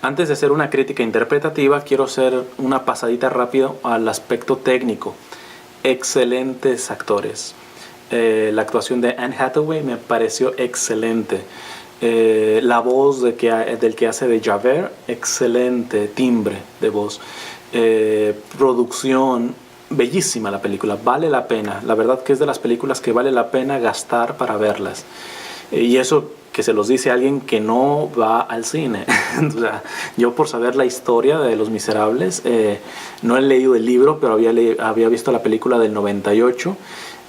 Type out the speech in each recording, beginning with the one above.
Antes de hacer una crítica interpretativa, quiero hacer una pasadita rápido al aspecto técnico. Excelentes actores. La actuación de Anne Hathaway me pareció excelente. La voz del que hace de Javert, excelente timbre de voz. Producción, bellísima la película, vale la pena. La verdad que es de las películas que vale la pena gastar para verlas. Y eso que se los dice alguien que no va al cine. O sea, yo por saber la historia de Los Miserables, no he leído el libro, pero había visto la película del 98,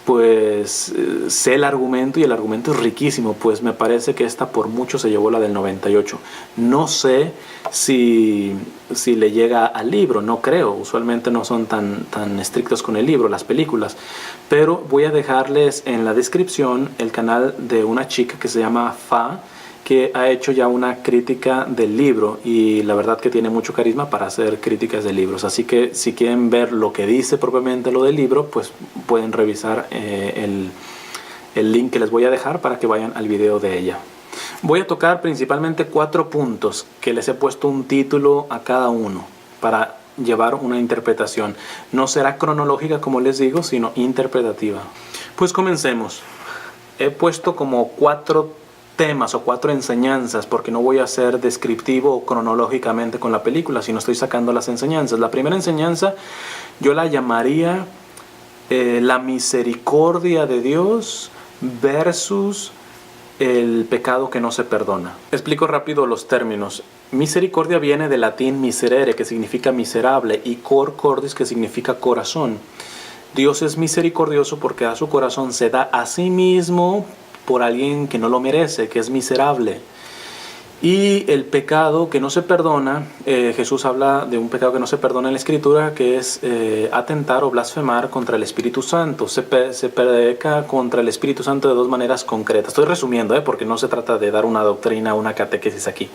pues sé el argumento y el argumento es riquísimo, pues me parece que esta por mucho se llevó la del 98. No sé si le llega al libro, no creo, usualmente no son tan estrictos con el libro, las películas, pero voy a dejarles en la descripción el canal de una chica que se llama Fa, que ha hecho ya una crítica del libro y la verdad que tiene mucho carisma para hacer críticas de libros, así que si quieren ver lo que dice propiamente lo del libro, pues pueden revisar el link que les voy a dejar para que vayan al video de ella. Voy a tocar principalmente 4 puntos que les he puesto un título a cada uno para llevar una interpretación. No será cronológica como les digo, sino interpretativa. Pues comencemos. He puesto como 4 temas o 4 enseñanzas, porque no voy a ser descriptivo cronológicamente con la película, sino estoy sacando las enseñanzas. La primera enseñanza yo la llamaría la misericordia de Dios versus el pecado que no se perdona. Explico rápido los términos. Misericordia viene del latín miserere, que significa miserable, y cor cordis, que significa corazón. Dios es misericordioso porque a su corazón se da a sí mismo por alguien que no lo merece, que es miserable. Y el pecado que no se perdona, Jesús habla de un pecado que no se perdona en la Escritura, que es atentar o blasfemar contra el Espíritu Santo. Se peca contra el Espíritu Santo de 2 maneras concretas. Estoy resumiendo, porque no se trata de dar una doctrina, una catequesis aquí.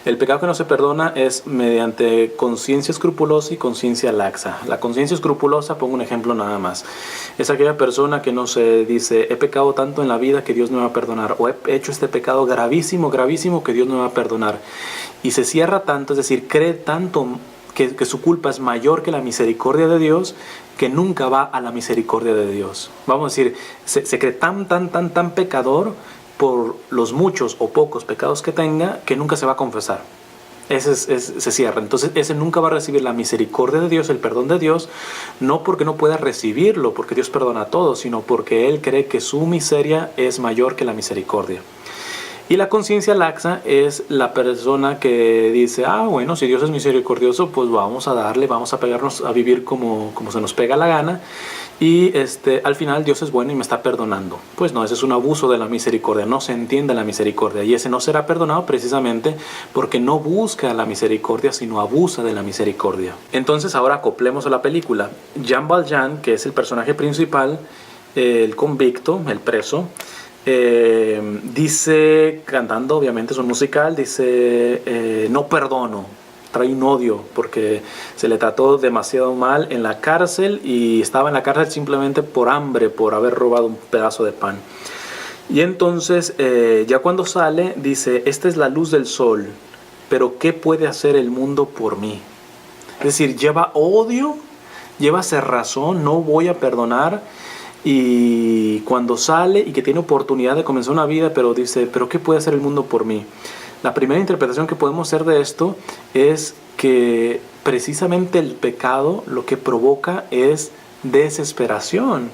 El pecado que no se perdona es mediante conciencia escrupulosa y conciencia laxa. La conciencia escrupulosa, pongo un ejemplo nada más, es aquella persona que no se dice, he pecado tanto en la vida que Dios no me va a perdonar, o he hecho este pecado gravísimo, gravísimo que Dios no me va a perdonar. Y se cierra tanto, es decir, cree tanto que su culpa es mayor que la misericordia de Dios, que nunca va a la misericordia de Dios. Vamos a decir, se cree tan pecador por los muchos o pocos pecados que tenga, que nunca se va a confesar. Se cierra. Entonces ese nunca va a recibir la misericordia de Dios, el perdón de Dios, no porque no pueda recibirlo, porque Dios perdona a todos, sino porque él cree que su miseria es mayor que la misericordia. Y la conciencia laxa es la persona que dice, bueno, si Dios es misericordioso, pues vamos a darle, vamos a pegarnos a vivir como se nos pega la gana, y al final Dios es bueno y me está perdonando. Pues no, ese es un abuso de la misericordia, no se entiende la misericordia, y ese no será perdonado precisamente porque no busca la misericordia, sino abusa de la misericordia. Entonces ahora acoplemos a la película. Jean Valjean, que es el personaje principal, el convicto, el preso, dice, cantando, obviamente es un musical, dice, no perdono, trae un odio porque se le trató demasiado mal en la cárcel y estaba en la cárcel simplemente por hambre, por haber robado un pedazo de pan. Y entonces ya cuando sale dice, esta es la luz del sol, pero ¿qué puede hacer el mundo por mí? Es decir, lleva odio, lleva cerrazón, no voy a perdonar. Y cuando sale y que tiene oportunidad de comenzar una vida, pero dice, ¿pero qué puede hacer el mundo por mí? La primera interpretación que podemos hacer de esto es que precisamente el pecado lo que provoca es desesperación,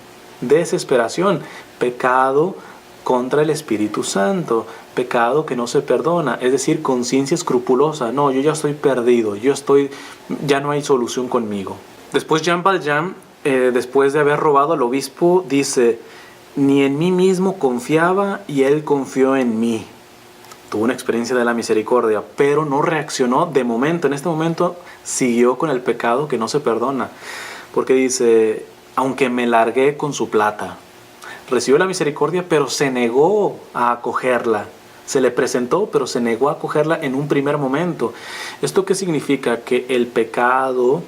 pecado contra el Espíritu Santo, pecado que no se perdona, es decir, conciencia escrupulosa, no, yo ya estoy perdido, ya no hay solución conmigo. Después Jean Valjean, después de haber robado al obispo, dice, ni en mí mismo confiaba y él confió en mí. Tuvo una experiencia de la misericordia, pero no reaccionó de momento. En este momento siguió con el pecado que no se perdona, porque dice, aunque me largué con su plata. Recibió la misericordia, pero se negó a acogerla. Se le presentó, pero se negó a acogerla en un primer momento. ¿Esto qué significa? Que el pecado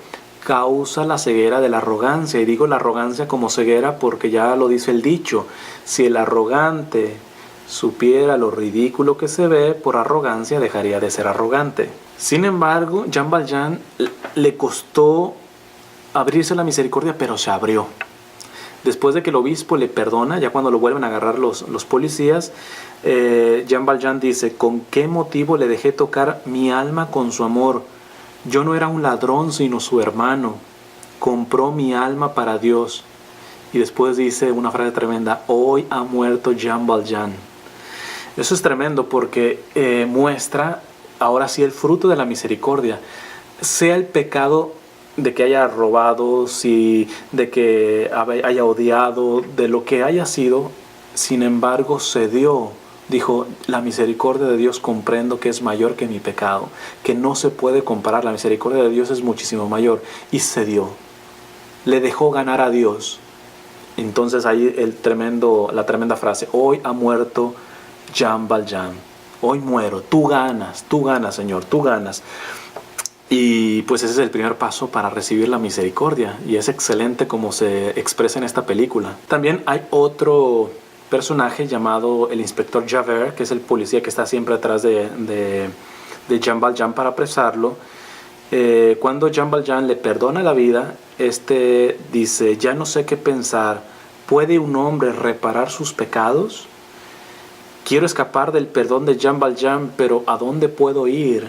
causa la ceguera de la arrogancia. Y digo la arrogancia como ceguera porque ya lo dice el dicho. Si el arrogante supiera lo ridículo que se ve, por arrogancia dejaría de ser arrogante. Sin embargo, Jean Valjean le costó abrirse la misericordia, pero se abrió. Después de que el obispo le perdona, ya cuando lo vuelven a agarrar los policías, Jean Valjean dice: ¿con qué motivo le dejé tocar mi alma con su amor? Yo no era un ladrón, sino su hermano. Compró mi alma para Dios. Y después dice una frase tremenda: hoy ha muerto Jean Valjean. Eso es tremendo porque muestra ahora sí el fruto de la misericordia. Sea el pecado de que haya robado, de que haya odiado, de lo que haya sido, sin embargo cedió. Dijo: la misericordia de Dios comprendo que es mayor que mi pecado, que no se puede comparar, la misericordia de Dios es muchísimo mayor, y cedió. Le dejó ganar a Dios. Entonces ahí la tremenda frase: hoy ha muerto Jean Valjean. Hoy muero, tú ganas, Señor, tú ganas. Y pues ese es el primer paso para recibir la misericordia, y es excelente como se expresa en esta película. También hay otro personaje llamado el inspector Javert, que es el policía que está siempre atrás de Jean Valjean para apresarlo. Cuando Jean Valjean le perdona la vida, dice: ya no sé qué pensar, ¿puede un hombre reparar sus pecados? Quiero escapar del perdón de Jean Valjean, pero ¿a dónde puedo ir?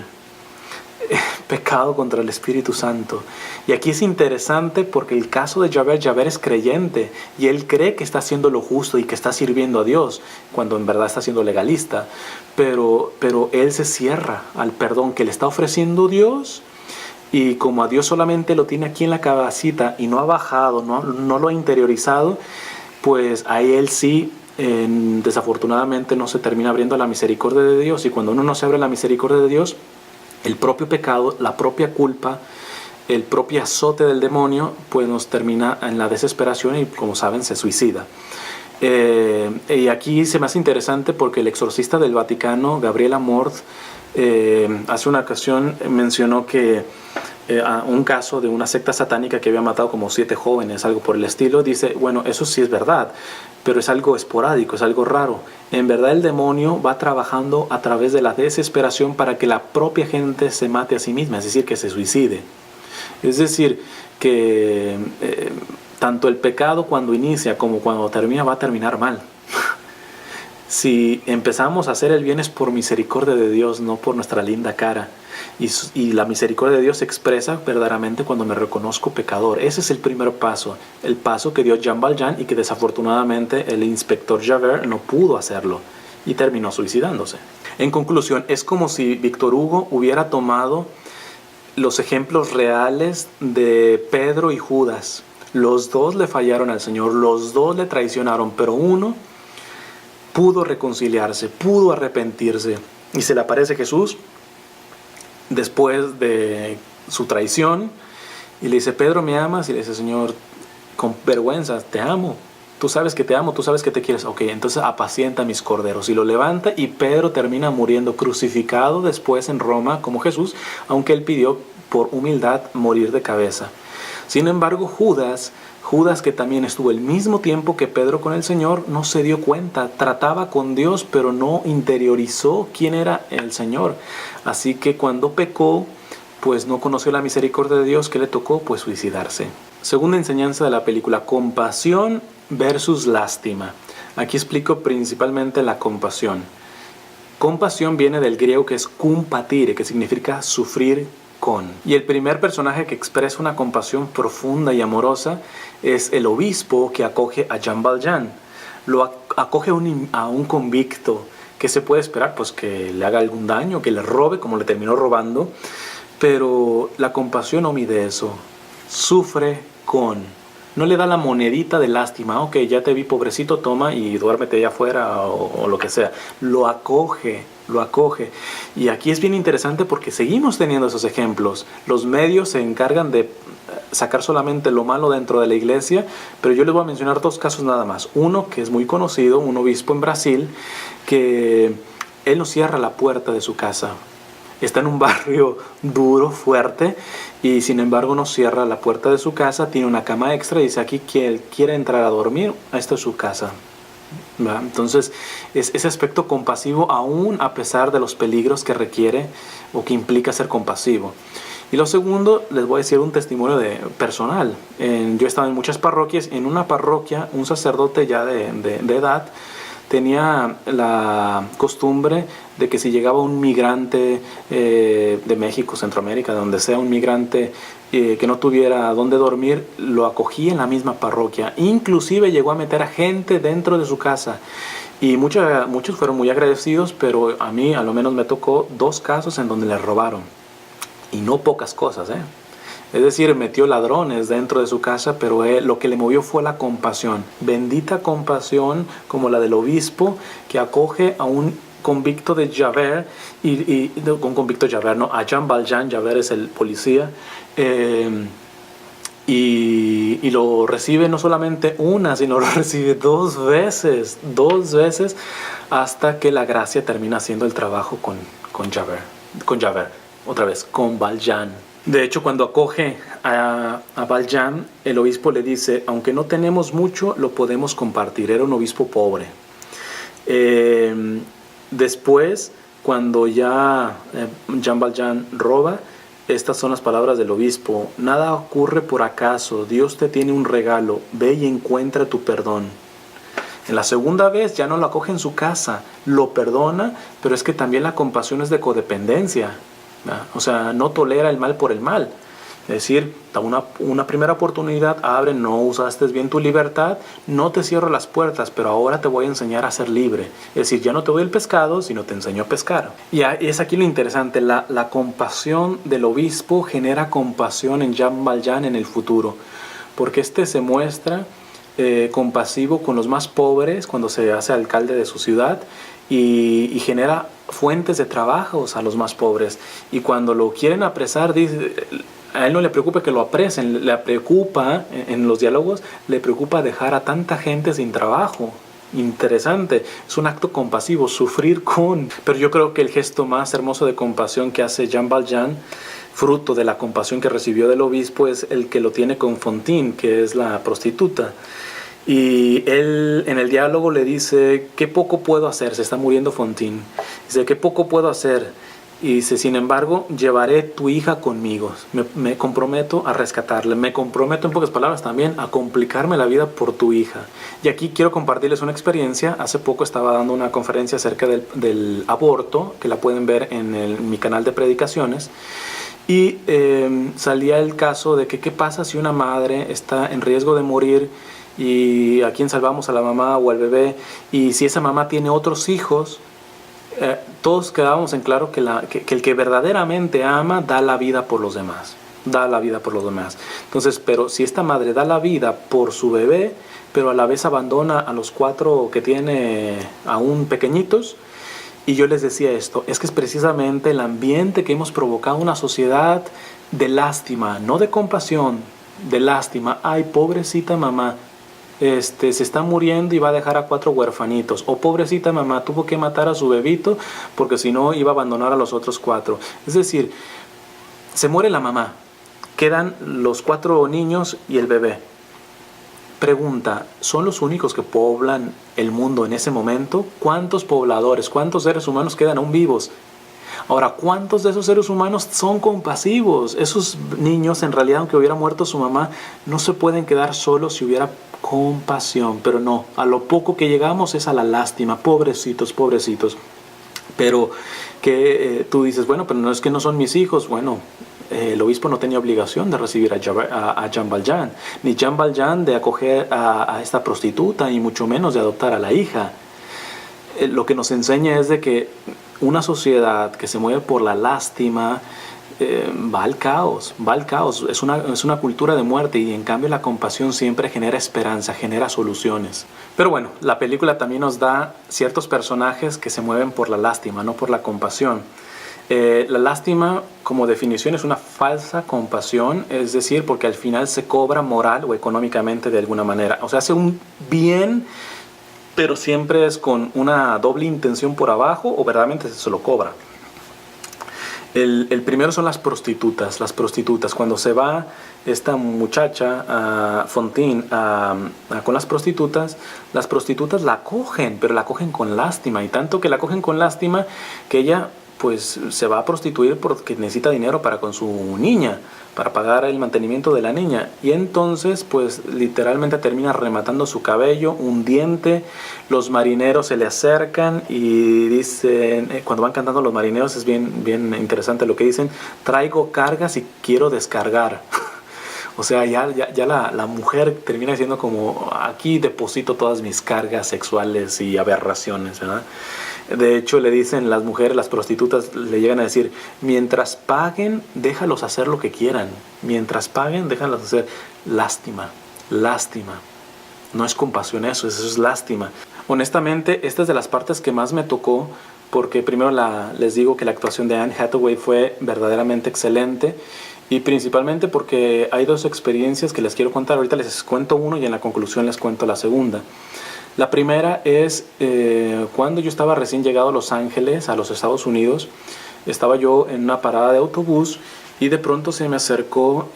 Pecado contra el Espíritu Santo. Y aquí es interesante porque el caso de Javert es creyente y él cree que está haciendo lo justo y que está sirviendo a Dios, cuando en verdad está siendo legalista, pero él se cierra al perdón que le está ofreciendo Dios, y como a Dios solamente lo tiene aquí en la cabecita y no ha bajado, no lo ha interiorizado, pues ahí él sí desafortunadamente no se termina abriendo a la misericordia de Dios. Y cuando uno no se abre a la misericordia de Dios, el propio pecado, la propia culpa, el propio azote del demonio, pues nos termina en la desesperación y, como saben, se suicida. Y aquí se me hace interesante porque el exorcista del Vaticano, Gabriel Amorth, hace una ocasión mencionó que un caso de una secta satánica que había matado como 7 jóvenes, algo por el estilo. Dice: bueno, eso sí es verdad, pero es algo esporádico, es algo raro. En verdad el demonio va trabajando a través de la desesperación para que la propia gente se mate a sí misma, es decir, que se suicide. Es decir, que tanto el pecado cuando inicia como cuando termina va a terminar mal. Si empezamos a hacer el bien es por misericordia de Dios, no por nuestra linda cara. Y la misericordia de Dios se expresa verdaderamente cuando me reconozco pecador. Ese es el primer paso, el paso que dio Jean Valjean, y que desafortunadamente el inspector Javert no pudo hacerlo y terminó suicidándose. En conclusión, es como si Víctor Hugo hubiera tomado los ejemplos reales de Pedro y Judas. Los dos le fallaron al Señor, los dos le traicionaron, pero uno pudo reconciliarse, pudo arrepentirse, y se le aparece Jesús después de su traición y le dice: Pedro, ¿me amas? Y le dice: Señor, con vergüenza, te amo, tú sabes que te amo, tú sabes que te quieres. Ok, entonces apacienta mis corderos. Y lo levanta, y Pedro termina muriendo crucificado después en Roma como Jesús, aunque él pidió por humildad morir de cabeza. Sin embargo, Judas, que también estuvo el mismo tiempo que Pedro con el Señor, no se dio cuenta, trataba con Dios, pero no interiorizó quién era el Señor. Así que cuando pecó, pues no conoció la misericordia de Dios, que le tocó pues suicidarse. Segunda enseñanza de la película: compasión versus lástima. Aquí explico principalmente la compasión. Compasión viene del griego que es compatire, que significa sufrir con. Y el primer personaje que expresa una compasión profunda y amorosa es el obispo que acoge a Jean Valjean. Lo acoge a un convicto. ¿Qué se puede esperar? Pues que le haga algún daño, que le robe como le terminó robando. Pero la compasión no mide eso. Sufre con. No le da la monedita de lástima. Ok, ya te vi, pobrecito, toma y duérmete allá afuera o lo que sea. Lo acoge. Y aquí es bien interesante porque seguimos teniendo esos ejemplos. Los medios se encargan de sacar solamente lo malo dentro de la iglesia, pero yo les voy a mencionar 2 casos nada más. Uno que es muy conocido, un obispo en Brasil, que él no cierra la puerta de su casa. Está en un barrio duro, fuerte, y sin embargo no cierra la puerta de su casa. Tiene una cama extra y dice: aquí quien quiere entrar a dormir, esta es su casa. ¿verdad? Entonces, es ese aspecto compasivo aún a pesar de los peligros que requiere o que implica ser compasivo. Y lo segundo, les voy a decir un testimonio personal. Yo he estado en muchas parroquias. En una parroquia, un sacerdote ya de edad tenía la costumbre de que si llegaba un migrante de México, Centroamérica, de donde sea, un migrante que no tuviera dónde dormir, lo acogía en la misma parroquia. Inclusive llegó a meter a gente dentro de su casa. Y muchos fueron muy agradecidos, pero a mí a lo menos me tocó 2 casos en donde les robaron. Y no pocas cosas, ¿eh? Es decir, metió ladrones dentro de su casa, pero lo que le movió fue la compasión. Bendita compasión como la del obispo que acoge a un convicto de Javert, un convicto de Javert, no, a Jean Valjean. Javert es el policía, y lo recibe no solamente una, sino lo recibe 2 veces, hasta que la gracia termina haciendo el trabajo con Javert, otra vez, con Valjean. De hecho, cuando acoge a Valjean, el obispo le dice, aunque no tenemos mucho, lo podemos compartir. Era un obispo pobre. Después, cuando ya Jean Valjean roba, estas son las palabras del obispo: nada ocurre por acaso, Dios te tiene un regalo, ve y encuentra tu perdón. En la segunda vez ya no lo acoge en su casa, lo perdona, pero es que también la compasión es de codependencia. O sea, no tolera el mal por el mal. Es decir, da una primera oportunidad, abre, no usaste bien tu libertad, no te cierro las puertas, pero ahora te voy a enseñar a ser libre. Es decir, ya no te doy el pescado, sino te enseño a pescar. Y es aquí lo interesante, la compasión del obispo genera compasión en Jean Valjean en el futuro, porque se muestra compasivo con los más pobres cuando se hace alcalde de su ciudad y genera fuentes de trabajos a los más pobres. Y cuando lo quieren apresar, dice, a él no le preocupa que lo apresen, le preocupa, en los diálogos, le preocupa dejar a tanta gente sin trabajo. Interesante, es un acto compasivo, sufrir con. Pero yo creo que el gesto más hermoso de compasión que hace Jean Valjean, fruto de la compasión que recibió del obispo, es el que lo tiene con Fantine, que es la prostituta. Y él en el diálogo le dice, qué poco puedo hacer, se está muriendo Fantine. Dice, qué poco puedo hacer. Y dice, sin embargo, llevaré tu hija conmigo. Me comprometo a rescatarla. Me comprometo, en pocas palabras también, a complicarme la vida por tu hija. Y aquí quiero compartirles una experiencia. Hace poco estaba dando una conferencia acerca del aborto, que la pueden ver en mi canal de predicaciones. Y salía el caso de que qué pasa si una madre está en riesgo de morir y a quién salvamos, a la mamá o al bebé, y si esa mamá tiene otros hijos. Todos quedábamos en claro que el que verdaderamente ama da la vida por los demás, Entonces, pero si esta madre da la vida por su bebé, pero a la vez abandona a los 4 que tiene aún pequeñitos. Y yo les decía esto, es que es precisamente el ambiente que hemos provocado, una sociedad de lástima, no de compasión, de lástima. Ay, pobrecita mamá, se está muriendo y va a dejar a 4 huerfanitos. O pobrecita mamá, tuvo que matar a su bebito porque si no iba a abandonar a los otros 4. Es decir, se muere la mamá, quedan los 4 niños y el bebé. Pregunta, ¿son los únicos que poblan el mundo en ese momento? ¿Cuántos pobladores, cuántos seres humanos quedan aún vivos? Ahora, ¿cuántos de esos seres humanos son compasivos? Esos niños, en realidad, aunque hubiera muerto su mamá, no se pueden quedar solos si hubiera compasión. Pero no, a lo poco que llegamos es a la lástima. Pobrecitos, pobrecitos. Pero que tú dices, bueno, pero no es que no son mis hijos. Bueno, el obispo no tenía obligación de recibir a Jean Valjean, ni Jean Valjean de acoger a esta prostituta, y mucho menos de adoptar a la hija. Lo que nos enseña es de que una sociedad que se mueve por la lástima va al caos, es una cultura de muerte, y en cambio la compasión siempre genera esperanza, genera soluciones. Pero bueno, la película también nos da ciertos personajes que se mueven por la lástima, no por la compasión. La lástima, como definición, es una falsa compasión, es decir, porque al final se cobra moral o económicamente de alguna manera. O sea, hace un bien, pero siempre es con una doble intención por abajo, o verdaderamente se lo cobra. El primero son las prostitutas. Las prostitutas. Cuando se va esta muchacha, Fontaine, con las prostitutas la cogen, pero la cogen con lástima. Y tanto que la cogen con lástima que ella pues se va a prostituir porque necesita dinero para con su niña, para pagar el mantenimiento de la niña. Y entonces pues literalmente termina rematando su cabello, un diente. Los marineros se le acercan y dicen, cuando van cantando los marineros es bien interesante lo que dicen: traigo cargas y quiero descargar. O sea, ya la mujer termina diciendo como, aquí deposito todas mis cargas sexuales y aberraciones, ¿verdad? De hecho, le dicen las mujeres, las prostitutas, le llegan a decir, mientras paguen, déjalos hacer lo que quieran. Mientras paguen, déjalos hacer. Lástima, lástima. No es compasión eso es lástima. Honestamente, esta es de las partes que más me tocó, porque primero les digo que la actuación de Anne Hathaway fue verdaderamente excelente, y principalmente porque hay dos experiencias que les quiero contar. Ahorita les cuento uno y en la conclusión les cuento la segunda. La primera es cuando yo estaba recién llegado a Los Ángeles, a los Estados Unidos. Estaba yo en una parada de autobús y de pronto se me acercó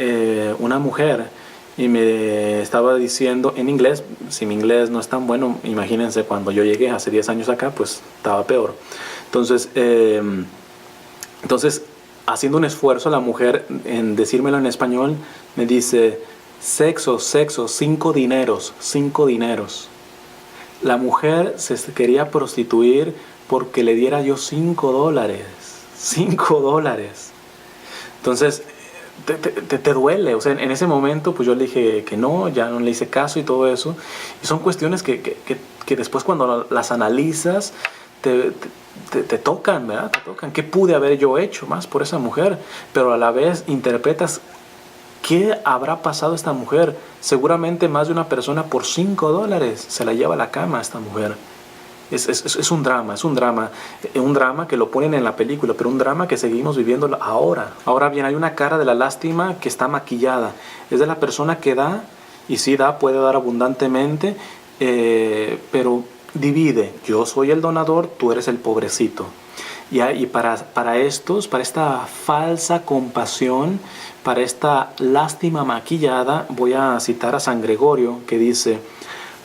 una mujer y me estaba diciendo en inglés. Si mi inglés no es tan bueno, imagínense, cuando yo llegué hace 10 años acá, pues estaba peor. Entonces haciendo un esfuerzo, la mujer en decírmelo en español me dice, sexo, 5 dineros, 5 dineros. La mujer se quería prostituir porque le diera yo $5. $5. Entonces, te duele. O sea, en ese momento, pues yo le dije que no, ya no le hice caso y todo eso. Y son cuestiones que después cuando las analizas, te tocan, ¿verdad? Te tocan. ¿Qué pude haber yo hecho más por esa mujer? Pero a la vez interpretas, ¿qué habrá pasado a esta mujer? Seguramente más de una persona por $5 se la lleva a la cama a esta mujer. Es un drama, un drama que lo ponen en la película, pero un drama que seguimos viviendo ahora. Ahora bien, hay una cara de la lástima que está maquillada. Es de la persona que da, y sí da, puede dar abundantemente, pero divide. Yo soy el donador, tú eres el pobrecito. Y para esta falsa compasión, para esta lástima maquillada, voy a citar a San Gregorio, que dice: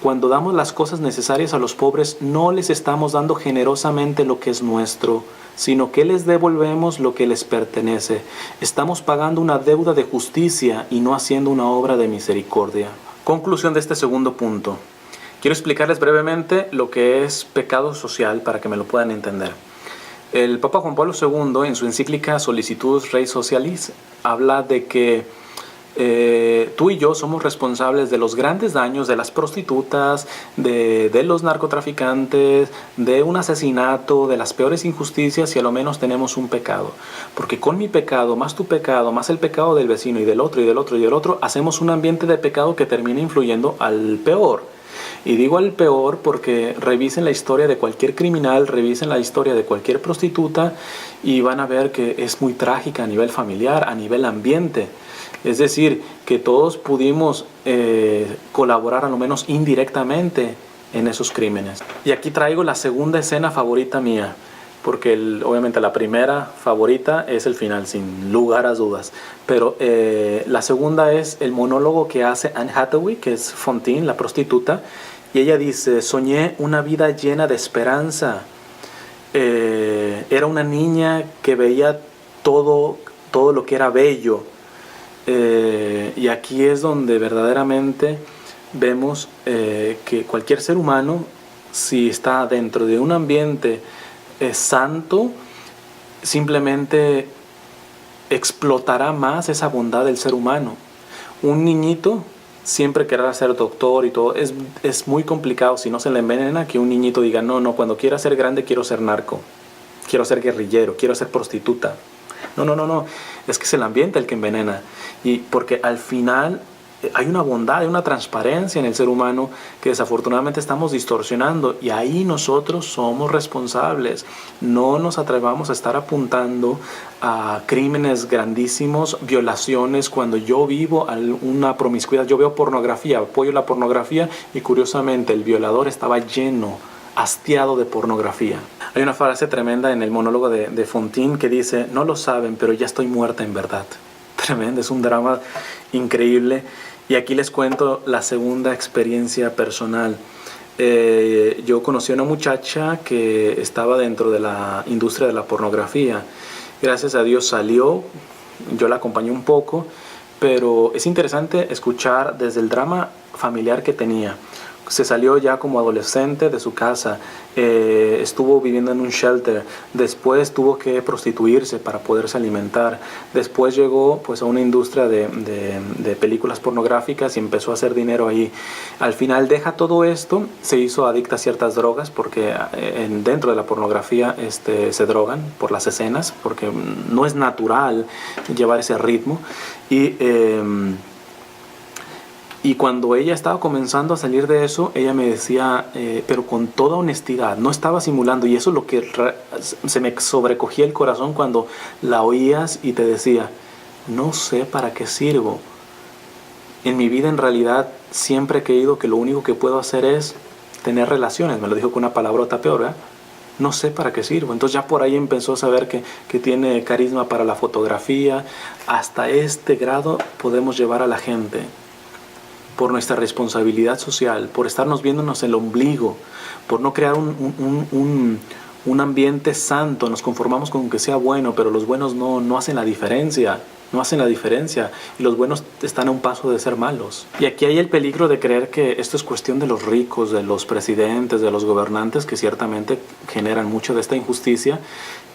cuando damos las cosas necesarias a los pobres, no les estamos dando generosamente lo que es nuestro, sino que les devolvemos lo que les pertenece. Estamos pagando una deuda de justicia y no haciendo una obra de misericordia. Conclusión de este segundo punto. Quiero explicarles brevemente lo que es pecado social para que me lo puedan entender. El Papa Juan Pablo II, en su encíclica Solicitus Rei Socialis, habla de que tú y yo somos responsables de los grandes daños de las prostitutas, de los narcotraficantes, de un asesinato, de las peores injusticias, y a lo menos tenemos un pecado. Porque con mi pecado, más tu pecado, más el pecado del vecino y del otro y del otro y del otro, hacemos un ambiente de pecado que termina influyendo al peor. Y digo al peor porque revisen la historia de cualquier criminal, revisen la historia de cualquier prostituta y van a ver que es muy trágica a nivel familiar, a nivel ambiente. Es decir, que todos pudimos colaborar a lo menos indirectamente en esos crímenes. Y aquí traigo la segunda escena favorita mía, porque obviamente la primera favorita es el final, sin lugar a dudas. Pero la segunda es el monólogo que hace Anne Hathaway, que es Fontaine, la prostituta, y ella dice: soñé una vida llena de esperanza. Era una niña que veía todo lo que era bello. Y aquí es donde verdaderamente vemos que cualquier ser humano, si está dentro de un ambiente santo, simplemente explotará más esa bondad del ser humano. Un niñito siempre querrá ser doctor y todo. Es muy complicado, si no se le envenena, que un niñito diga: no, cuando quiera ser grande quiero ser narco, quiero ser guerrillero, quiero ser prostituta. No, es que es el ambiente el que envenena. Y porque al final hay una bondad, hay una transparencia en el ser humano que desafortunadamente estamos distorsionando, y ahí nosotros somos responsables. No nos atrevamos a estar apuntando a crímenes grandísimos, violaciones. Cuando yo vivo una promiscuidad, yo veo pornografía, apoyo la pornografía, y curiosamente el violador estaba lleno hastiado de pornografía. Hay una frase tremenda en el monólogo de Fontaine que dice: no lo saben, pero ya estoy muerta en verdad. Tremendo, es un drama increíble. Y aquí les cuento la segunda experiencia personal. Yo conocí a una muchacha que estaba dentro de la industria de la pornografía. Gracias a Dios salió, yo la acompañé un poco, pero es interesante escuchar desde el drama familiar que tenía. Se salió ya como adolescente de su casa, estuvo viviendo en un shelter, después tuvo que prostituirse para poderse alimentar, después llegó pues a una industria de películas pornográficas y empezó a hacer dinero ahí. Al final deja todo esto, se hizo adicta a ciertas drogas porque dentro de la pornografía se drogan por las escenas, porque no es natural llevar ese ritmo. Y cuando ella estaba comenzando a salir de eso, ella me decía, pero con toda honestidad, no estaba simulando, y eso es lo que se me sobrecogía el corazón cuando la oías y te decía: no sé para qué sirvo. En mi vida en realidad siempre he creído que lo único que puedo hacer es tener relaciones. Me lo dijo con una palabrota peor, ¿verdad? No sé para qué sirvo. Entonces ya por ahí empezó a saber que tiene carisma para la fotografía. Hasta este grado podemos llevar a la gente, por nuestra responsabilidad social, por estarnos viéndonos el ombligo, por no crear un ambiente santo. Nos conformamos con que sea bueno, pero los buenos no hacen la diferencia. No hacen la diferencia, y los buenos están a un paso de ser malos. Y aquí hay el peligro de creer que esto es cuestión de los ricos, de los presidentes, de los gobernantes, que ciertamente generan mucho de esta injusticia,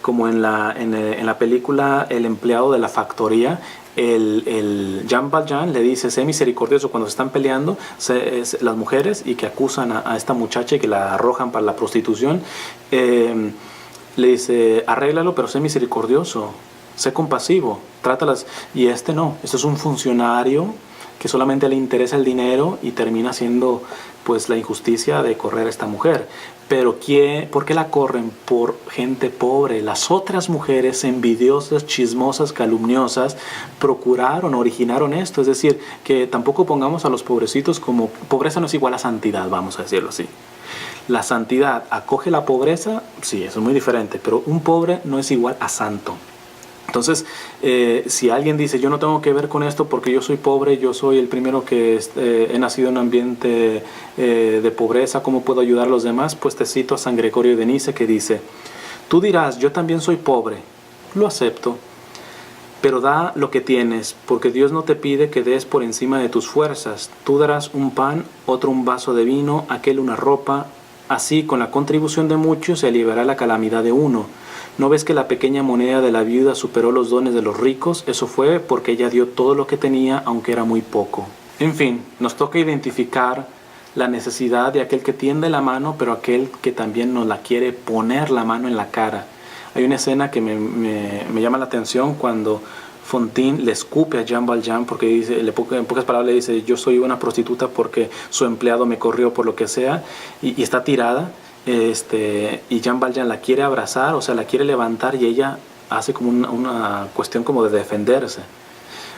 como en la película El empleado de la factoría. Jean Valjean le dice: sé misericordioso, cuando se están peleando las mujeres y que acusan a esta muchacha y que la arrojan para la prostitución, le dice: arréglalo, pero sé misericordioso, sé compasivo, trátalas. Y no, este es un funcionario que solamente le interesa el dinero y termina siendo pues la injusticia de correr a esta mujer. Pero ¿por qué la corren? Por gente pobre. Las otras mujeres envidiosas, chismosas, calumniosas, originaron esto. Es decir, que tampoco pongamos a los pobrecitos como... Pobreza no es igual a santidad, vamos a decirlo así. La santidad acoge la pobreza, sí, eso es muy diferente, pero un pobre no es igual a santo. Entonces, si alguien dice: yo no tengo que ver con esto porque yo soy pobre, yo soy el primero que he nacido en un ambiente de pobreza, ¿cómo puedo ayudar a los demás? Pues te cito a San Gregorio de Nice, que dice: tú dirás: yo también soy pobre, lo acepto, pero da lo que tienes, porque Dios no te pide que des por encima de tus fuerzas. Tú darás un pan, otro un vaso de vino, aquel una ropa. Así, con la contribución de muchos, se aliviará la calamidad de uno. ¿No ves que la pequeña moneda de la viuda superó los dones de los ricos? Eso fue porque ella dio todo lo que tenía, aunque era muy poco. En fin, nos toca identificar la necesidad de aquel que tiende la mano, pero aquel que también nos la quiere poner la mano en la cara. Hay una escena que me llama la atención cuando Fontaine le escupe a Jean Valjean porque dice, en pocas palabras le dice: yo soy una prostituta porque su empleado me corrió por lo que sea, y está tirada. Y Jean Valjean la quiere abrazar, o sea, la quiere levantar, y ella hace como una cuestión como de defenderse.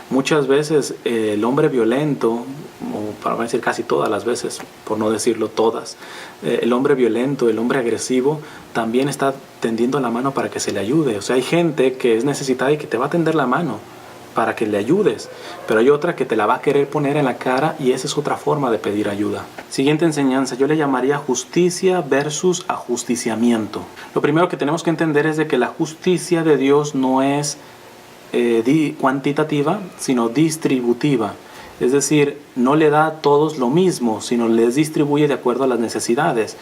Muchas veces el hombre violento, o para decir casi todas las veces, por no decirlo todas, el hombre violento, el hombre agresivo, también está tendiendo la mano para que se le ayude. O sea, hay gente que es necesitada y que te va a tender la mano para que le ayudes, pero hay otra que te la va a querer poner en la cara, y esa es otra forma de pedir ayuda. Siguiente enseñanza, yo le llamaría justicia versus ajusticiamiento. Lo primero que tenemos que entender es de que la justicia de Dios no es cuantitativa, sino distributiva. Es decir, no le da a todos lo mismo, sino les distribuye de acuerdo a las necesidades.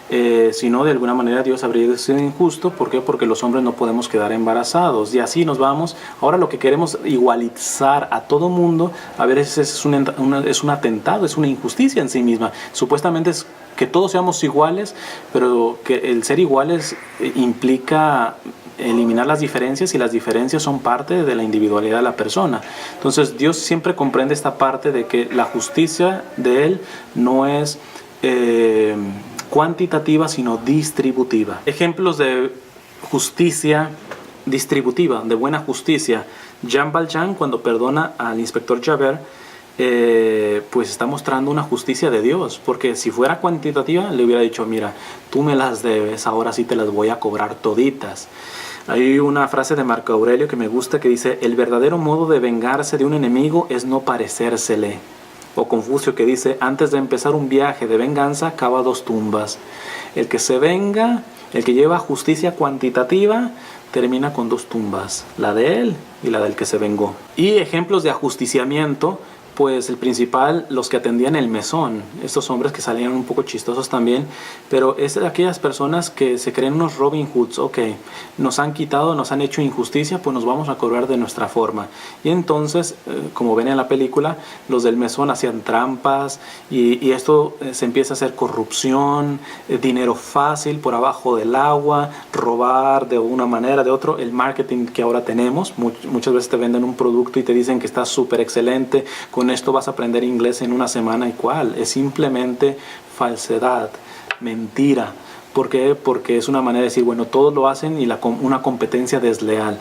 Si no, de alguna manera Dios habría sido injusto. ¿Por qué? Porque los hombres no podemos quedar embarazados. Y así nos vamos. Ahora lo que queremos igualizar a todo mundo, a veces es un atentado, es una injusticia en sí misma. Supuestamente es que todos seamos iguales, pero que el ser iguales implica eliminar las diferencias, y las diferencias son parte de la individualidad de la persona. Entonces Dios siempre comprende esta parte de que la justicia de Él no es cuantitativa, sino distributiva. Ejemplos de justicia distributiva, de buena justicia. Jean Valjean, cuando perdona al inspector Javert, pues está mostrando una justicia de Dios, porque si fuera cuantitativa le hubiera dicho, mira, tú me las debes, ahora sí te las voy a cobrar toditas. Hay una frase de Marco Aurelio que me gusta que dice, el verdadero modo de vengarse de un enemigo es no parecérsele. O Confucio que dice, antes de empezar un viaje de venganza, cava 2 tumbas. El que se venga, el que lleva justicia cuantitativa, termina con 2 tumbas, la de él y la del que se vengó. Y ejemplos de ajusticiamiento, pues el principal, los que atendían el mesón, estos hombres que salían un poco chistosos también, pero es de aquellas personas que se creen unos Robin Hoods, ok, nos han quitado, nos han hecho injusticia, pues nos vamos a cobrar de nuestra forma. Y entonces, como ven en la película, los del mesón hacían trampas y esto se empieza a hacer corrupción, dinero fácil por abajo del agua, robar de una manera, de otro, el marketing que ahora tenemos, muchas veces te venden un producto y te dicen que está súper excelente, con esto vas a aprender inglés en una semana y cuál, es simplemente falsedad, mentira. ¿Por qué? Porque es una manera de decir, bueno, todos lo hacen y una competencia desleal.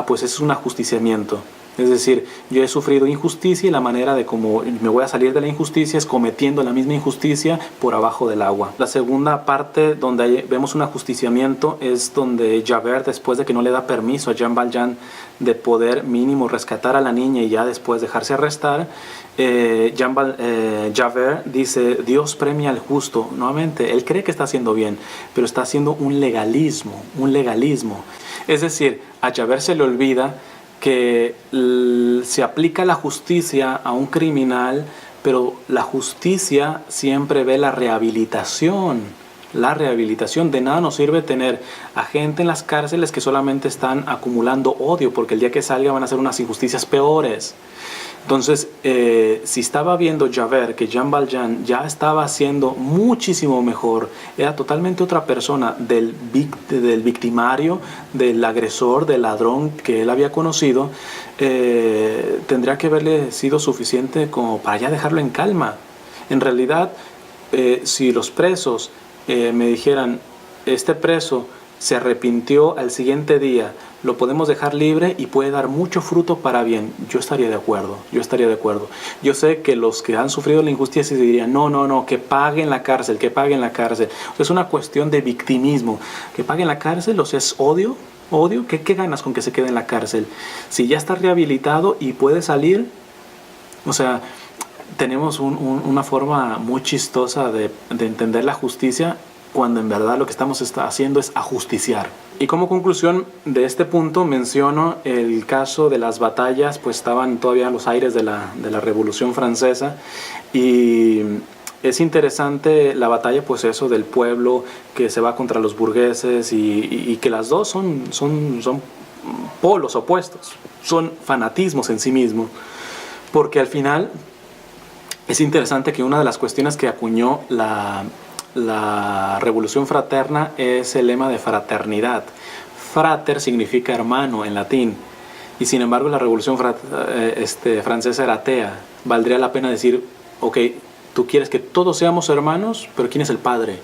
Pues es un ajusticiamiento. Es decir, yo he sufrido injusticia y la manera de cómo me voy a salir de la injusticia es cometiendo la misma injusticia por abajo del agua. La segunda parte donde vemos un ajusticiamiento es donde Javert, después de que no le da permiso a Jean Valjean de poder mínimo rescatar a la niña y ya después dejarse arrestar, Javert dice, Dios premia al justo. Nuevamente, él cree que está haciendo bien, pero está haciendo un legalismo. Es decir, a Javert se le olvida que se aplica la justicia a un criminal, pero la justicia siempre ve la rehabilitación. De nada nos sirve tener a gente en las cárceles que solamente están acumulando odio, porque el día que salga van a hacer unas injusticias peores. Entonces, si estaba viendo Javert que Jean Valjean ya estaba haciendo muchísimo mejor, era totalmente otra persona del victimario, del agresor, del ladrón que él había conocido, tendría que haberle sido suficiente como para ya dejarlo en calma. En realidad, si los presos me dijeran, este preso se arrepintió al siguiente día, lo podemos dejar libre y puede dar mucho fruto para bien, yo estaría de acuerdo. Yo sé que los que han sufrido la injusticia dirían, no, que paguen la cárcel. Es una cuestión de victimismo, que paguen la cárcel, o sea, es odio. ¿Qué ganas con que se quede en la cárcel? Si ya está rehabilitado y puede salir, o sea, tenemos una forma muy chistosa de entender la justicia, cuando en verdad lo que estamos haciendo es ajusticiar. Y como conclusión de este punto menciono el caso de las batallas, pues estaban todavía en los aires de la Revolución Francesa, y es interesante la batalla, pues eso del pueblo que se va contra los burgueses, y que las dos son polos opuestos, son fanatismos en sí mismos, porque al final es interesante que una de las cuestiones que acuñó la Revolución Fraterna es el lema de fraternidad. Frater significa hermano en latín, y sin embargo la Revolución Francesa era atea. Valdría la pena decir, ok, tú quieres que todos seamos hermanos, pero ¿quién es el padre?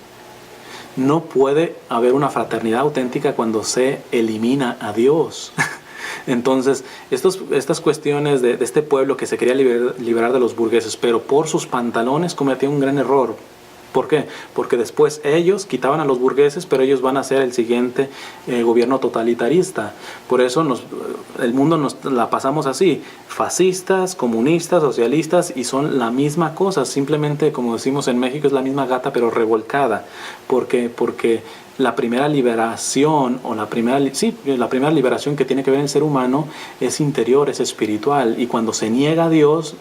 No puede haber una fraternidad auténtica cuando se elimina a Dios. Entonces, estas cuestiones de este pueblo que se quería liberar de los burgueses, pero por sus pantalones cometió un gran error. ¿Por qué? Porque después ellos quitaban a los burgueses, pero ellos van a ser el siguiente gobierno totalitarista. Por eso el mundo nos la pasamos así, fascistas, comunistas, socialistas, y son la misma cosa, simplemente, como decimos en México, es la misma gata pero revolcada. ¿Por qué? Porque la primera liberación, la primera liberación que tiene que ver el ser humano es interior, es espiritual, y cuando se niega a Dios,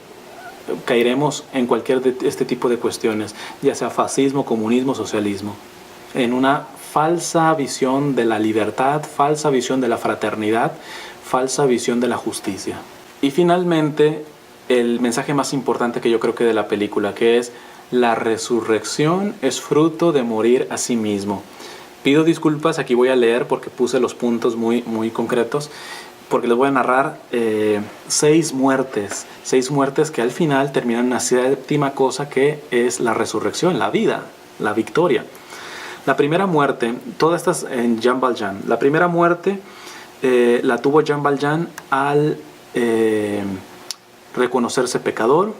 caeremos en cualquier de este tipo de cuestiones, ya sea fascismo, comunismo, socialismo, en una falsa visión de la libertad, falsa visión de la fraternidad, falsa visión de la justicia. Y finalmente, el mensaje más importante que yo creo que de la película, que es la resurrección es fruto de morir a sí mismo. Pido disculpas, aquí voy a leer porque puse los puntos muy, muy concretos, porque les voy a narrar 6 muertes que al final terminan en una séptima cosa, que es la resurrección, la vida, la victoria. La primera muerte, todas estas en Jean Valjean, la primera muerte la tuvo Jean Valjean al reconocerse pecador,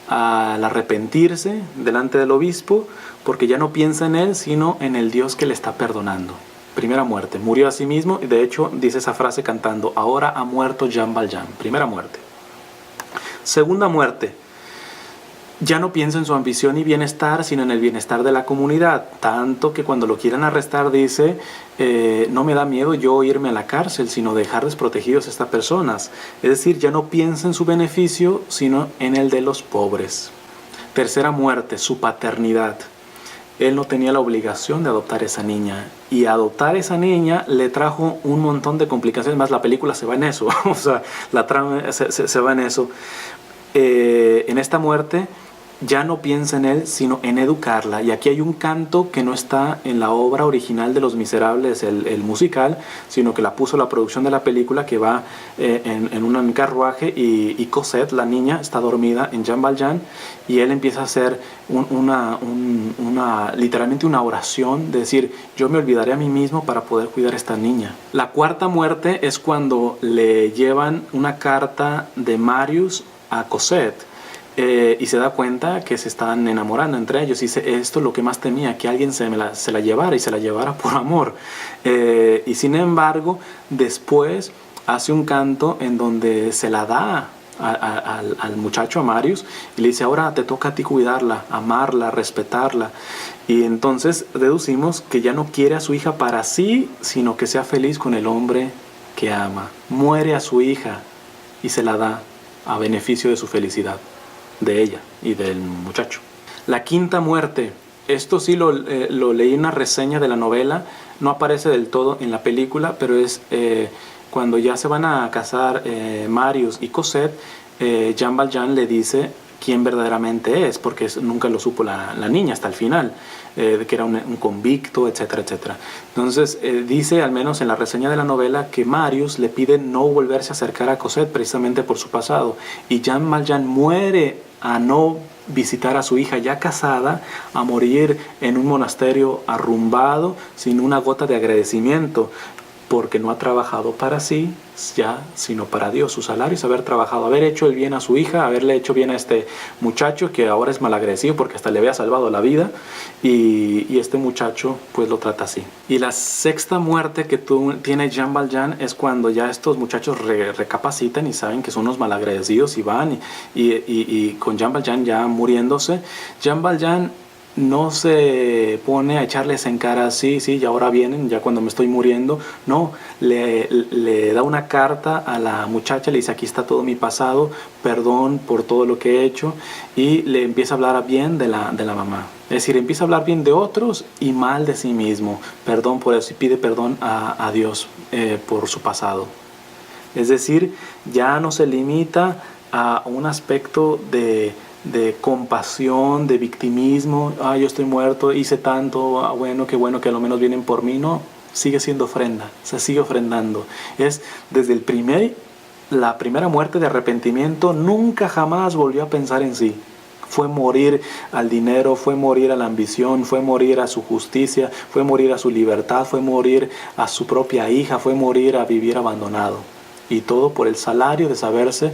al arrepentirse delante del obispo, porque ya no piensa en él, sino en el Dios que le está perdonando. Primera muerte, murió a sí mismo, y de hecho dice esa frase cantando: ahora ha muerto Jean Valjean. Primera muerte. Segunda muerte, ya no piensa en su ambición y bienestar, sino en el bienestar de la comunidad, tanto que cuando lo quieren arrestar dice: no me da miedo yo irme a la cárcel, sino dejar desprotegidos a estas personas. Es decir, ya no piensa en su beneficio, sino en el de los pobres. Tercera muerte, su paternidad. Él no tenía la obligación de adoptar a esa niña, y adoptar a esa niña le trajo un montón de complicaciones. Más la película se va en eso, o sea, la trama se va en eso. En esta muerte ya no piensa en él, sino en educarla. Y aquí hay un canto que no está en la obra original de Los Miserables, el musical, sino que la puso la producción de la película, que va en un carruaje, y Cosette, la niña, está dormida en Jean Valjean, y él empieza a hacer literalmente una oración de decir: yo me olvidaré a mí mismo para poder cuidar a esta niña. La cuarta muerte es cuando le llevan una carta de Marius a Cosette, y se da cuenta que se están enamorando entre ellos, y dice: esto es lo que más temía, que alguien se la llevara, y se la llevara por amor. Y sin embargo, después hace un canto en donde se la da al muchacho, a Marius, y le dice: ahora te toca a ti cuidarla, amarla, respetarla. Y entonces deducimos que ya no quiere a su hija para sí, sino que sea feliz con el hombre que ama. Muere a su hija y se la da a beneficio de su felicidad, de ella y del muchacho. La quinta muerte, esto sí lo leí en una reseña de la novela, no aparece del todo en la película, pero es cuando ya se van a casar Marius y Cosette. Jean Valjean le dice quién verdaderamente es, porque nunca lo supo la niña hasta el final, que era un convicto, etcétera, etcétera. Entonces dice, al menos en la reseña de la novela, que Marius le pide no volverse a acercar a Cosette precisamente por su pasado, y Jean Valjean muere a no visitar a su hija ya casada, a morir en un monasterio arrumbado, sin una gota de agradecimiento, porque no ha trabajado para sí ya, sino para Dios. Su salario es haber trabajado, haber hecho el bien a su hija, haberle hecho bien a este muchacho que ahora es malagradecido porque hasta le había salvado la vida, y este muchacho pues lo trata así. Y la sexta muerte que tiene Jean Valjean es cuando ya estos muchachos recapacitan y saben que son unos malagradecidos, y van y con Jean Valjean ya muriéndose, Jean Valjean no se pone a echarles en cara: sí, ya ahora vienen, ya cuando me estoy muriendo. No, le da una carta a la muchacha, le dice: aquí está todo mi pasado, perdón por todo lo que he hecho, y le empieza a hablar bien de la mamá. Es decir, empieza a hablar bien de otros y mal de sí mismo. Perdón por eso, y pide perdón a Dios por su pasado. Es decir, ya no se limita a un aspecto de compasión, de victimismo: yo estoy muerto, hice tanto, bueno que a lo menos vienen por mí. No, sigue siendo ofrenda, se sigue ofrendando. Es desde la primera muerte de arrepentimiento, nunca jamás volvió a pensar en sí. Fue morir al dinero, fue morir a la ambición, fue morir a su justicia, fue morir a su libertad, fue morir a su propia hija, fue morir a vivir abandonado. Y todo por el salario de saberse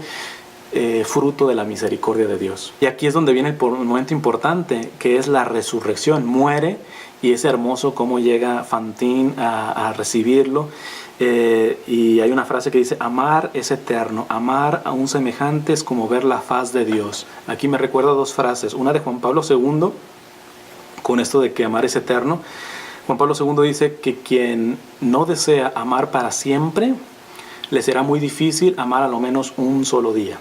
fruto de la misericordia de Dios. Y aquí es donde viene el momento importante, que es la resurrección. Muere, y es hermoso cómo llega Fantine a recibirlo. Y hay una frase que dice: amar es eterno, amar a un semejante es como ver la faz de Dios. Aquí me recuerda dos frases, una de Juan Pablo II, con esto de que amar es eterno. Juan Pablo II dice que quien no desea amar para siempre, le será muy difícil amar a lo menos un solo día.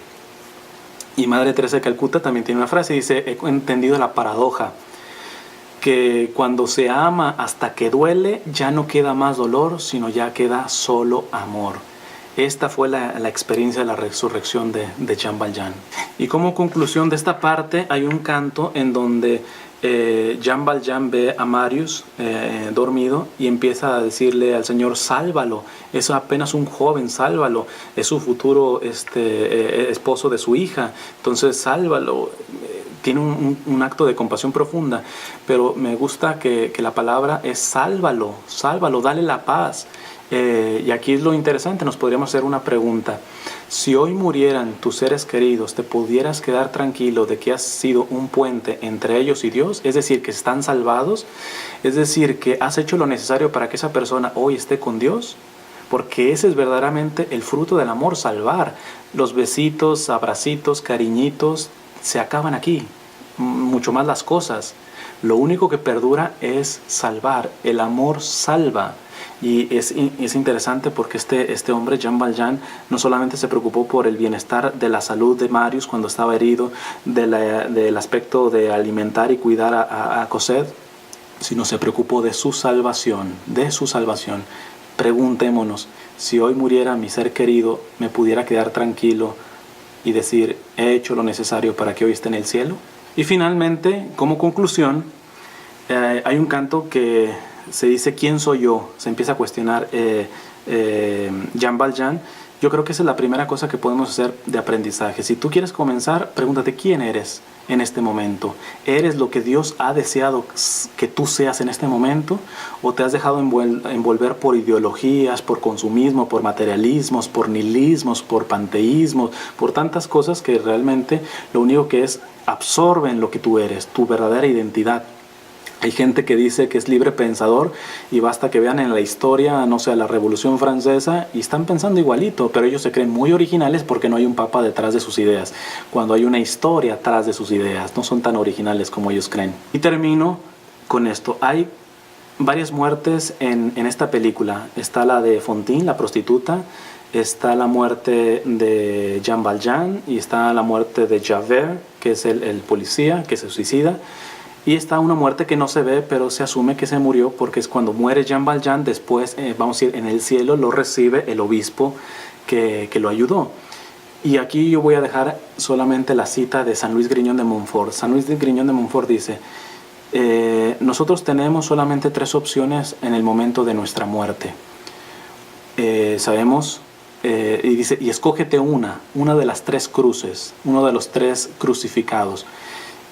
Y Madre Teresa de Calcuta también tiene una frase, dice: he entendido la paradoja, que cuando se ama hasta que duele, ya no queda más dolor, sino ya queda solo amor. Esta fue la experiencia de la resurrección de Jean Valjean. Y como conclusión de esta parte, hay un canto en donde Jean Valjean ve a Marius dormido, y empieza a decirle al Señor: sálvalo, es apenas un joven, sálvalo, es su futuro esposo de su hija, entonces sálvalo. Tiene un acto de compasión profunda, pero me gusta que la palabra es sálvalo, dale la paz. Y aquí es lo interesante, nos podríamos hacer una pregunta: Si hoy murieran tus seres queridos, ¿te pudieras quedar tranquilo de que has sido un puente entre ellos y Dios? Es decir, que están salvados. Es decir, que has hecho lo necesario para que esa persona hoy esté con Dios. Porque ese es verdaderamente el fruto del amor, salvar. Los besitos, abracitos, cariñitos, se acaban aquí. Mucho más las cosas. Lo único que perdura es salvar. El amor salva. Y es interesante porque este hombre, Jean Valjean, no solamente se preocupó por el bienestar de la salud de Marius cuando estaba herido, del aspecto de alimentar y cuidar a Cosette, sino se preocupó de su salvación, Preguntémonos, si hoy muriera mi ser querido, ¿me pudiera quedar tranquilo y decir, he hecho lo necesario para que hoy esté en el cielo? Y finalmente, como conclusión, hay un canto que se dice, ¿quién soy yo? Se empieza a cuestionar Jean Valjean. Yo creo que esa es la primera cosa que podemos hacer de aprendizaje. Si tú quieres comenzar, pregúntate, ¿quién eres en este momento? ¿Eres lo que Dios ha deseado que tú seas en este momento? ¿O te has dejado envolver por ideologías, por consumismo, por materialismos, por nihilismos, por panteísmos, por tantas cosas que realmente lo único que es absorben lo que tú eres, tu verdadera identidad? Hay gente que dice que es libre pensador y basta que vean en la historia, no sé, la Revolución Francesa y están pensando igualito, pero ellos se creen muy originales porque no hay un papa detrás de sus ideas, cuando hay una historia atrás de sus ideas, no son tan originales como ellos creen. Y termino con esto, hay varias muertes en esta película, está la de Fantine, la prostituta, está la muerte de Jean Valjean y está la muerte de Javert, que es el policía que se suicida. Y está una muerte que no se ve, pero se asume que se murió porque es cuando muere Jean Valjean, después, vamos a decir, en el cielo lo recibe el obispo que lo ayudó. Y aquí yo voy a dejar solamente la cita de San Luis Grignon de Montfort. San Luis Grignon de Montfort dice, nosotros tenemos solamente 3 opciones en el momento de nuestra muerte. Sabemos, y dice, y escógete una de las 3 cruces, uno de los 3 crucificados.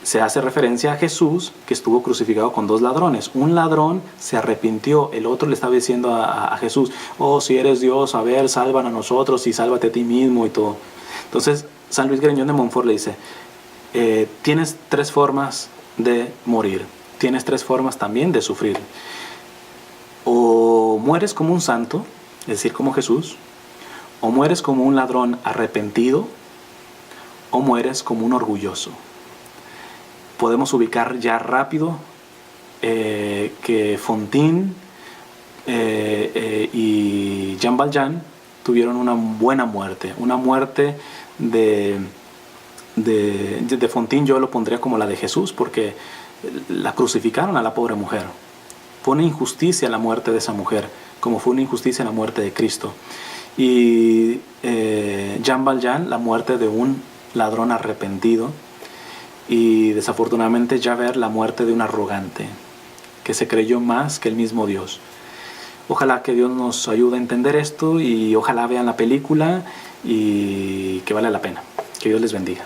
Se hace referencia a Jesús, que estuvo crucificado con 2 ladrones. Un ladrón se arrepintió, el otro le estaba diciendo a Jesús, oh, si eres Dios, a ver, sálvanos a nosotros y sálvate a ti mismo y todo. Entonces, San Luis Grignon de Montfort le dice, tienes 3 formas de morir, tienes 3 formas también de sufrir. O mueres como un santo, es decir, como Jesús, o mueres como un ladrón arrepentido, o mueres como un orgulloso. Podemos ubicar ya rápido que Fantine y Jean Valjean tuvieron una buena muerte. Una muerte de Fantine yo lo pondría como la de Jesús, porque la crucificaron a la pobre mujer. Fue una injusticia la muerte de esa mujer, como fue una injusticia la muerte de Cristo. Y Jean Valjean, la muerte de un ladrón arrepentido. Y desafortunadamente Javert, la muerte de un arrogante que se creyó más que el mismo Dios. Ojalá que Dios nos ayude a entender esto y ojalá vean la película y que vale la pena. Que Dios les bendiga.